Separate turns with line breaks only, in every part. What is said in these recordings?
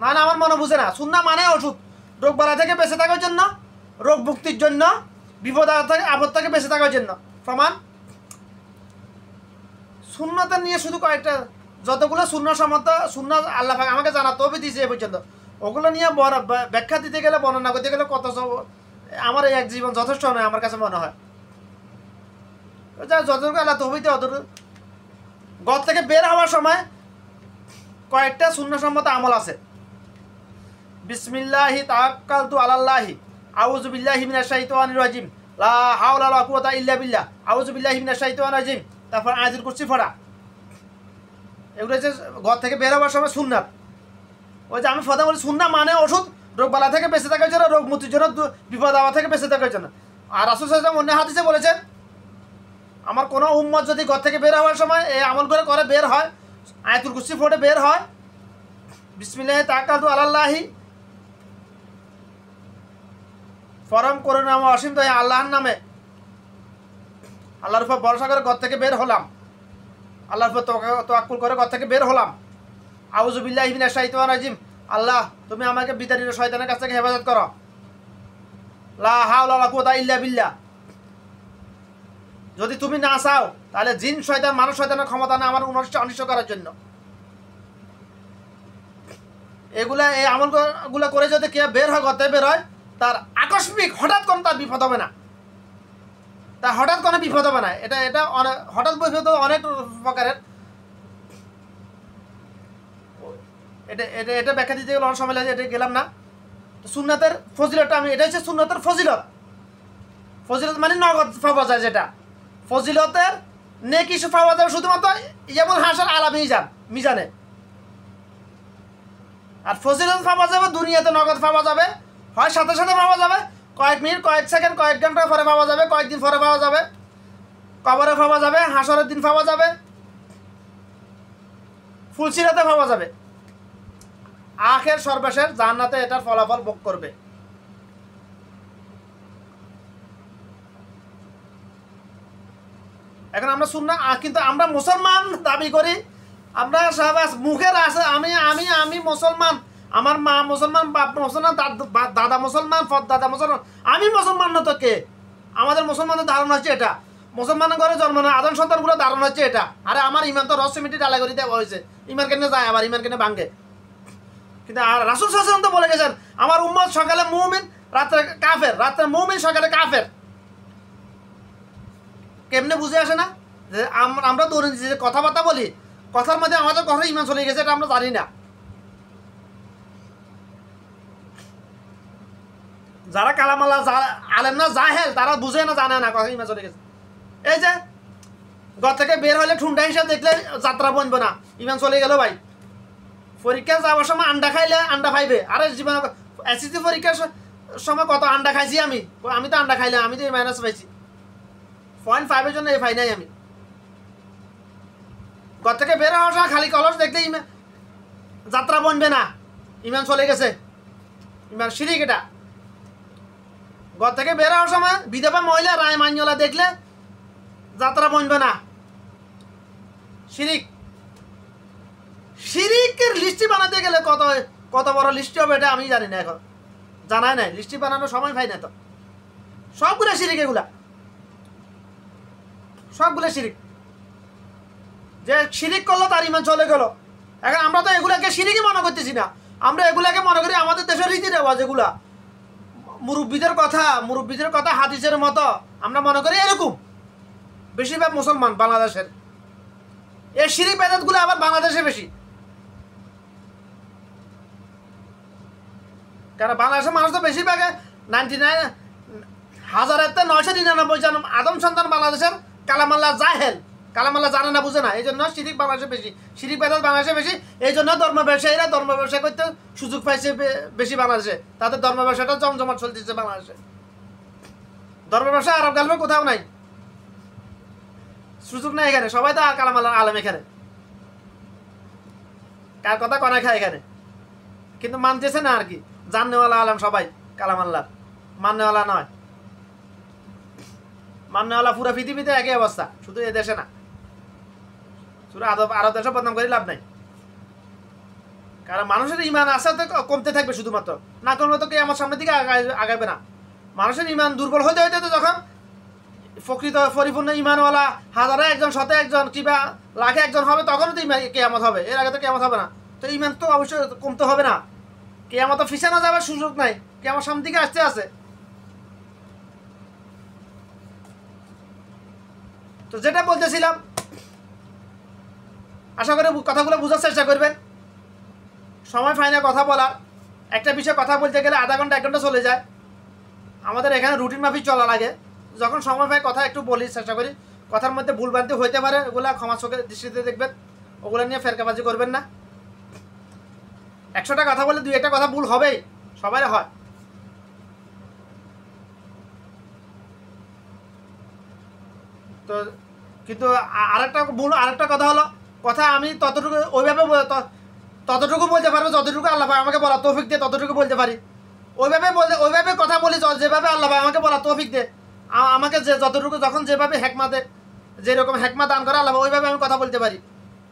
না না আমার মনে বুঝে না। সুন্নাহ মানে ওষুধ, রোগ বালা থেকে বেঁচে থাকার জন্য, রোগ মুক্তির জন্য, বিপদ আপদ থেকে বেঁচে থাকার জন্য। প্রমাণ সুন্নাহটা নিয়ে শুধু কয়েকটা, যতগুলো সুন্নাহ সম্মত সুন্নাহ আল্লাহ পাক আমাকে জানা তবে দিয়েছে এ পর্যন্ত, ওগুলো নিয়ে ব্যাখ্যা দিতে গেলে, বর্ণনা করতে গেলে কত আমার এই এক জীবন যথেষ্ট নয় আমার কাছে মনে হয়। যতটুকু আল্লাহ তহবিতে অতটুকু। ঘর থেকে বের হওয়ার সময় কয়েকটা সুন্নাহসম্মত আমল আছে। বিসমিল্লাহি তাওয়াক্কালতু আলাল্লাহি, আউযু বিল্লাহি মিনাশ শাইতানির রাজিম, লা হাওলা ওয়ালা কুওয়াতা ইল্লা বিল্লাহ, আউযু বিল্লাহি মিনাশ শাইতানির রাজিম। তারপর আয়াতুল কুরসি পড়া। এগুলো যে ঘর থেকে বের হওয়ার সময় সুন্নাত। ওই যে আমি ফতে বলি সুন্নাহ মানে ওষুধ, রোগ বালা থেকে বেঁচে থাকার জন্য, রোগ মুক্তির জন্য, বিপদ আপদ থেকে বেঁচে থাকার জন্য। আর রাসূল সাল্লাল্লাহু আলাইহি ওয়াসাল্লাম অন্য হাদিসে বলেছেন, আমার কোনো উম্মত যদি ঘর থেকে বের হওয়ার সময় এই আমল করে বের হয়, আয়াতুল কুরসি পড়ে বের হয়, বিসমিল্লাহি তাওয়াক্কালতু আলাল্লাহি, পরম করুণাময় অসীম দয়াময় আল্লাহর নামে, আল্লাহর উপর ভরসা করে ঘর থেকে বের হলাম, আল্লাহর উপর তাওয়াক্কুল করে ঘর থেকে বের হলাম, আউযু বিল্লাহি মিনাশ শাইতানির রাজিম, আল্লাহ তুমি আমাকে বিতাড়িত শয়তানের কাছ থেকে হেফাজত করো, লা হাওলা ওয়ালা কুওয়াতা ইল্লা বিল্লাহ। যদি তুমি না চাও তাহলে জিন শয়তান মানুষ শয়তানের ক্ষমতা না আমার অনিষ্ট করার জন্য। এগুলা এই আমলগুলো করে যদি কেউ বের হয়, ঘর থেকে বের হয়, তার আকস্মিক হঠাৎ কোনো তার বিপদ হবে না, তার হঠাৎ কোনো বিপদ হবে না। এটা এটা অনেক হঠাৎ বিপদ অনেক প্রকারের। এটা এটা এটা ব্যাখ্যা দিতে গেলে অনেক সময় লাগে, এটা গেলাম না। সুন্নাতের ফজিলতটা আমি, এটা হচ্ছে সুন্নাতের ফজিলত। ফজিলত মানে নগদ পাওয়া যায়, যেটা ফজিলতের নেকি পাওয়া যাবে শুধুমাত্র যেমন হাসার আলা মিজানে। আর ফজিলত পাওয়া যাবে দুনিয়াতে, নগদ পাওয়া যাবে, হয় সাথে সাথে পাওয়া যাবে, কয়েক মিনিট, কয়েক সেকেন্ড, কয়েক ঘন্টা পরে পাওয়া যাবে, কয়েকদিন পরে পাওয়া যাবে, কবরে পাওয়া যাবে, হাসরের দিন পাওয়া যাবে, ফুলসিরাতে পাওয়া যাবে, আখের সর্বশেষ জান্নাতে এটার ফলাফল ভোগ করবে। এখন আমরা সুন্নাহ, কিন্তু আমরা মুসলমান দাবি করি, আমরা সবাই মুখের আছে আমি আমি আমি মুসলমান, আমার মা মুসলমান, বাপ মুসলমান, দাদা মুসলমান, দাদা মুসলমান, আমি মুসলমান না তো কে? আমাদের মুসলমানদের ধারণা হচ্ছে এটা, মুসলমানের ঘরে জন্ম নেয় আদম সন্তানগুলো ধারণা হচ্ছে এটা। আরে আমার ইমান তো রহস্য মিটি ডালা করে দেওয়া হয়েছে, ইমান কেন যায়, আবার ইমান কেন ভাঙ্গে। কিন্তু আর রাসূল সাল্লাল্লাহু আলাইহি ওয়াসাল্লাম তো বলে গেছেন, আমার উম্মত সকালে মুমিন, রাত্রে কাফের, রাত্রে মুমিন, সকালে কাফের। কেমনে বুঝে আসে না যে আমরা দৈনন্দিন যে কথাবার্তা বলি, কথার মধ্যে আমাদের ঘরে ইমান চলে গেছে, এটা আমরা জানি না। যারা কালামাল্লা আলেম না জাহেল, তারা বুঝে না, জানে না কথা ইমান চলে গেছে। এই যে ঘর থেকে বের হলে ঠুন্ডা হিসাবে দেখলে যাত্রা বনবে না, ইমান চলে গেল ভাই। পরীক্ষা যাওয়ার সময় আন্ডা খাইলে আন্ডা খাইবে। আরে জীবনে এসএসসি পরীক্ষার সময় কত আন্ডা খাইছি আমি, আমি তো আন্ডা খাইলাম, আমি তো এই মাইনাস পাইছি, 0.5 জন্য এই পাই নাই আমি। ঘর থেকে বের হওয়ার সময় খালি কলস দেখলে যাত্রা বনবে না, ইমান চলে গেছে, ইমান শিরিক। এটা ঘর থেকে বের হওয়ার সময় বিধবা মহিলা রায় মান্যলা দেখলে যাত্রা বনবে না, শিরিক। শিরিকের লিস্টি বানাতে গেলে কত কত বড় লিস্টি হবে এটা আমি জানি না, এখন জানাই নাই, লিস্টি বানানোর সময় পাই না তো। সবগুলো শিরিক, এগুলা সবগুলো শিরিক। যে শিরিক করলো তার ইমান চলে গেল। এখন আমরা তো এগুলাকে শিরিকই মনে করতেছি না, আমরা এগুলাকে মনে করি আমাদের দেশের রীতি রেওয়াজ, এগুলা মুরব্বীদের কথা হাদিসের মতো আমরা মনে করি এরকম। বেশিরভাগ মুসলমান বাংলাদেশের এই শিরিক বেদাতগুলো আবার বাংলাদেশে বেশি, কারণ বাংলাদেশের মানুষ তো বেশিরভাগ 99,999 আদম সন্তান বাংলাদেশের কালামাল্লাহ জাহেল, কালামাল্লাহ জানে না, বুঝে না, এই জন্য শিরিক বাংলাদেশে বেশি, শিরিক বেদাত বাংলাদেশে বেশি। এই জন্য ধর্ম ব্যবসায়ীরা ধর্ম ব্যবসা করতে সুযোগ পাইছে বেশি বাংলাদেশে, তাদের ধর্ম ব্যবসাটা জমজমাট চলতেছে বাংলাদেশে। ধর্ম ব্যবসা আরব গালবে কোথাও নাই, সুযোগ নাই এখানে, সবাই তো কালামাল্লাহ আলেম এখানে, কার কথা কনে খায় এখানে, কিন্তু মানতেছে না আর কি। জাননেওয়ালা আলেম সবাই কালামাল্লাহ, মাননেওয়ালা নয়। মাননেওয়ালা পুরো পৃথিবীতে একই অবস্থা, শুধু এ দেশে না, শুধু আরব দেশে বদনাম করে লাভ নাই। কারণ মানুষের ইমান আশা তো কমতে থাকবে শুধুমাত্র, না কমলে তো আমার সামনের দিকে আগাবে না। মানুষের ইমান দুর্বল হইতে হইতে তো যখন প্রকৃত পরিপূর্ণ ইমানওয়ালা হাজারে একজন, শতে একজন, কিংবা লাখে একজন হবে, তখনও তো কেয়ামত হবে। এর আগে তো কেয়ামত হবে না। তো ইমান তো অবশ্যই কমতে হবে না। কেয়ামত তো ফিসানো যাওয়ার সুযোগ নাই, কেয়ামত সামনের দিকে আসতে আছে। তো যেটা বলতেছিলাম, আশা করি কথাগুলো বোঝার চেষ্টা করবেন। সময় পাই না কথা বলার, একটা বিষয়ে কথা বলতে গেলে আধা ঘন্টা 1 ঘন্টা চলে যায়। আমাদের এখানে রুটিন মাফিক চলা লাগে। যখন সময় পাই কথা একটু বলি, চেষ্টা করি। কথার মধ্যে ভুলভ্রান্তি হইতে পারে, ওগুলা ক্ষমা চোখের দৃষ্টিতে দেখবেন। ওগুলো নিয়ে ফেরকাবাজি করবেন না। 100টা কথা বলে 2-1টা কথা ভুল হবেই, সবাই হয়। তো কিন্তু আরেকটা কথা হলো, কথা আমি ততটুকু ওইভাবে ততটুকু বলতে পারবো যতটুকু আল্লাহ ভাই আমাকে বলা তৌফিক দিয়ে, ততটুকু বলতে পারি। ওইভাবে কথা বলি যেভাবে আল্লাহ ভাই আমাকে বলা তৌফিক দিয়ে। আমাকে যতটুকু যখন যেভাবে হেকমাতে যেরকম হেকমা দান করে আল্লাহ, ওইভাবে আমি কথা বলতে পারি।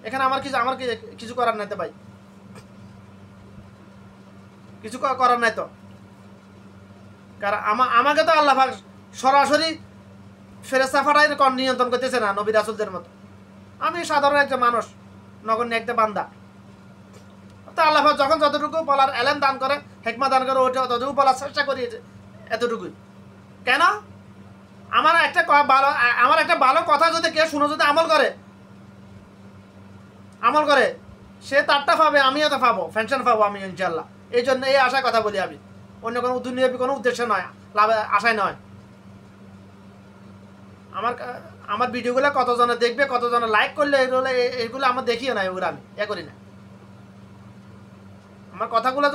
এখানে আমার কিছু করার নাই তো ভাই, কিছু করার নাই তো। কারণ আমাকে তো আল্লাহ ভাই সরাসরি ফেরেশতা ফাটাই নিয়ন্ত্রণ করতেছে না নবী রাসূলদের মতো। আমি সাধারণ একটা মানুষ, নগণ্য একটা বান্দা। তো আল্লাহ যখন যতটুকু বলার এলেম দান করে, হেকমা দান করে, ওইটা ততটুকু বলার চেষ্টা করি, এতটুকুই। কেন? আমার একটা ভালো কথা যদি কেউ শুনে, যদি আমল করে, সে তারটা পাবে, আমিও তো পাবো, পেনশন পাবো আমি ইনশাল্লাহ। এই জন্য এই আশায় কথা বলি আমি, অন্য কোনো দুনিয়াবি কোনো উদ্দেশ্য নয়, আশায় নয়। আমার ভিডিওগুলো কতজনে দেখবে, কতজনে লাইক করলে, এগুলো আমার দেখিও না, এগুলো আমি করি না। আমার কথাগুলো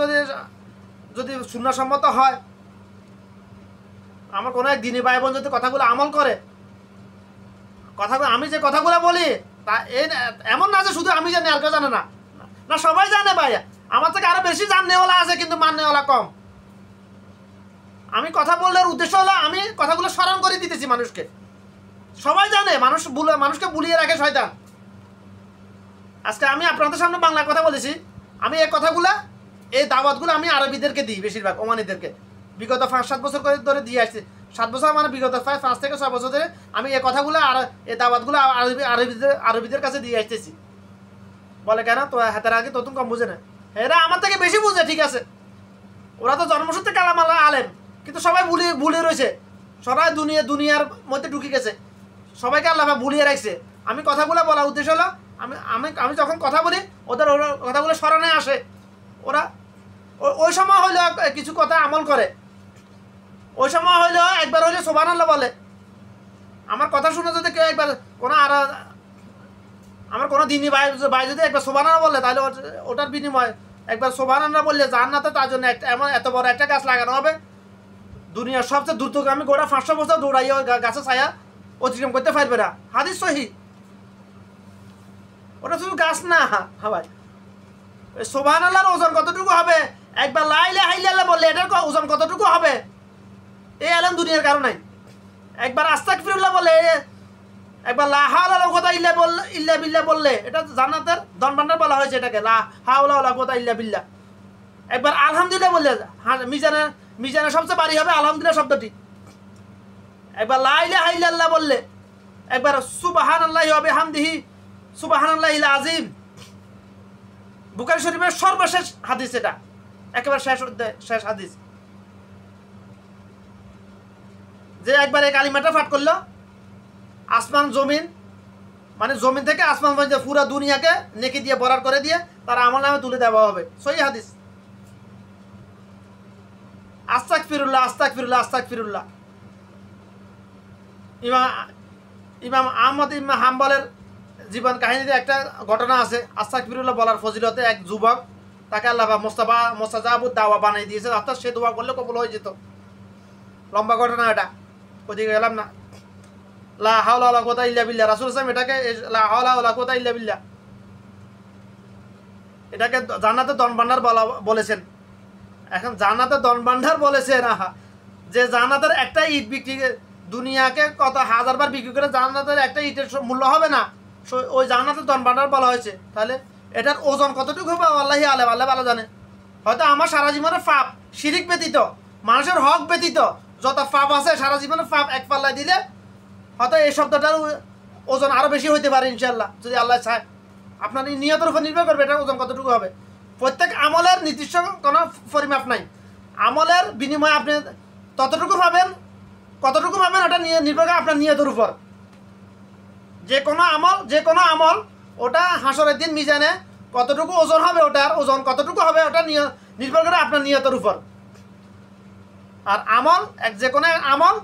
যদি সুন্নাহসম্মত হয়, আমার কোনো এক দিনী ভাই বোন যদি কথাগুলো আমল করে, আমি যে কথাগুলো বলি তা এমন না যে শুধু আমি জানি আর কেউ জানে না, না সবাই জানে ভাই। আমার থেকে আরো বেশি জাননেওয়ালা আছে, কিন্তু মাননেওয়ালা কম। আমি কথা বলার উদ্দেশ্য হলো আমি কথাগুলো স্মরণ করে দিতেছি মানুষকে। সবাই জানে, মানুষকে বুলিয়ে রাখে শয়তান। আজকে আমি আপনাদের সামনে বাংলা কথা বলেছি, আমি এই কথাগুলা, এই দাওয়াতগুলো আমি আরবিদেরকে দিই, বেশিরভাগ ওমানিদেরকে। বিগত 5-7 বছর ধরে দিয়ে আসছি। 7 বছর মানে বিগত 5 থেকে 6 বছর ধরে আমি এই কথাগুলো আর এই দাওয়াতগুলো আরবিদের কাছে দিয়ে আসতেছি। বলে কেন তো হাতের আগে তো তুমি কম বুঝে না? এরা আমার থেকে বেশি বুঝে, ঠিক আছে। ওরা তো জন্মসূত্রে কালাম আল্লাহ আলেম, কিন্তু সবাই ভুলে রয়েছে। সবাই দুনিয়ার মধ্যে ঢুকে গেছে, সবাইকে আল্লাহ ভুলিয়ে রাখছে। আমি কথাগুলো বলার উদ্দেশ্য হলো, আমি যখন কথা বলি, ওদের কথাগুলো স্মরণে আসে। ওরা ওই সময় হইলো কিছু কথা আমল করে, ওই সময় হইলো একবার হইলে সুবহানাল্লাহ বলে। আমার কথা শুনে যদি কেউ একবার আমার কোনো দিনই ভাই যদি একবার সুবহানাল্লাহ বলে, তাহলে ওটার বিনিময় একবার সুবহানাল্লাহ বললে জান্নাতে তার জন্য এমন এত বড় একটা গাছ লাগানো হবে, দুনিয়ার সবচেয়ে দ্রুতগামী ঘোড়া 500 বছর দৌড়াইয়া ওই গাছের ছায়া অতিক্রম করতে পারবে না। হাদিস সহিহ। ওটা শুধু গাছ না, হ্যাঁ ভাই। সুবহানাল্লাহর ওজন কতটুকু হবে, একবার লা ইলাহা ইল্লাল্লাহ বললে এটার ওজন কতটুকু হবে, এই আলেম দুনিয়ার কারণে। একবার আস্তাগফিরুল্লাহ বলে, একবার লা হাওলা ওয়ালা কুওয়াতা ইল্লা বিল্লাহ বললে, এটা জান্নাতের ধনভাণ্ডার বলা হয়েছে এটাকে, লা হাওলা ওয়ালা কুওয়াতা ইল্লা বিল্লাহ। একবার আলহামদুলিল্লাহ বললে মিজানে সবচেয়ে ভারী হবে আলহামদুলিল্লাহ শব্দটি। একবার লা ইলাহা ইল্লাল্লাহ বললে, একবার সুবহানাল্লাহি ওয়া বিহামদিহি সুবহানাল্লাহিল আযীম। বুখারী শরীফের সর্বশেষ হাদিস এটা, একেবারে শেষ হাদিস। যে একবার এই কালিমাটা পাঠ করলো, আসমান জমিন, মানে জমিন থেকে আসমান পর্যন্ত পুরো দুনিয়াকে নেকি দিয়ে বরার করে দিয়ে তার আমলনামে তুলে দেওয়া হবে। সহিহ হাদিস। আস্তাগফিরুল্লাহ আস্তাগফিরুল্লাহ আস্তাগফিরুল্লাহ। ইমাম আহমদ ইবনে হাম্বলের জীবন কাহিনীতে একটা ঘটনা আছে। আস্তাগফিরুল্লাহ বলার ফজিলতে এক যুবক, তাকে আল্লাহ মুস্তাজাবুদ দাওয়া বানিয়ে দিয়েছে, অর্থাৎ সে দোয়া করলে কবুল হয়ে যেত। লম্বা ঘটনা এটা, ওদিকে গেলাম না। লা হাওলা ওয়ালা কুওয়াতা ইল্লা বিল্লাহ। রাসূল সাল্লাল্লাহু আলাইহি ওয়াসাল্লাম এটাকে লা হাওলা ওয়ালা কুওয়াতা ইল্লা বিল্লাহ, এটাকে জান্নাতের ধনভাণ্ডার বলেছেন। এখন জান্নাতের ধনভাণ্ডার বলেছেন, যে জান্নাতের একটা ইট বিক্রি দুনিয়াকে কত হাজারবার বিক্রি করে জান্নাতের একটা ইটের মূল্য হবে না, ওই জান্নাতের ধনভাণ্ডার বলা হয়েছে। তাহলে এটার ওজন কতটুকু হবে আল্লাহ আলেম, আল্লাহ ভালো জানে। হয়তো আমার সারা জীবনের পাপ, শিরিক ব্যতীত, মানুষের হক ব্যতীত যত পাপ আছে সারা জীবনের পাপ এক পাল্লায় দিলে হয়তো এই শব্দটার ওজন আরও বেশি হইতে পারে ইনশাল্লাহ, যদি আল্লাহ চায়। আপনার নিয়তের উপর নির্ভর করবে এটার ওজন কতটুকু হবে। প্রত্যেক আমলের নির্দিষ্ট কোনো পরিমাপ নাই, আমলের বিনিময়ে আপনি ততটুকু পাবেন, কতটুকু পাবেন ওটা নির্ভর করে আপনার নিয়তের উপর। যে কোনো আমল ওটা হাসরের দিন মিজানে কতটুকু ওজন হবে, ওটার ওজন কতটুকু হবে ওটা নির্ভর করে আপনার নিয়তের উপর। আর আমল যে কোনো আমল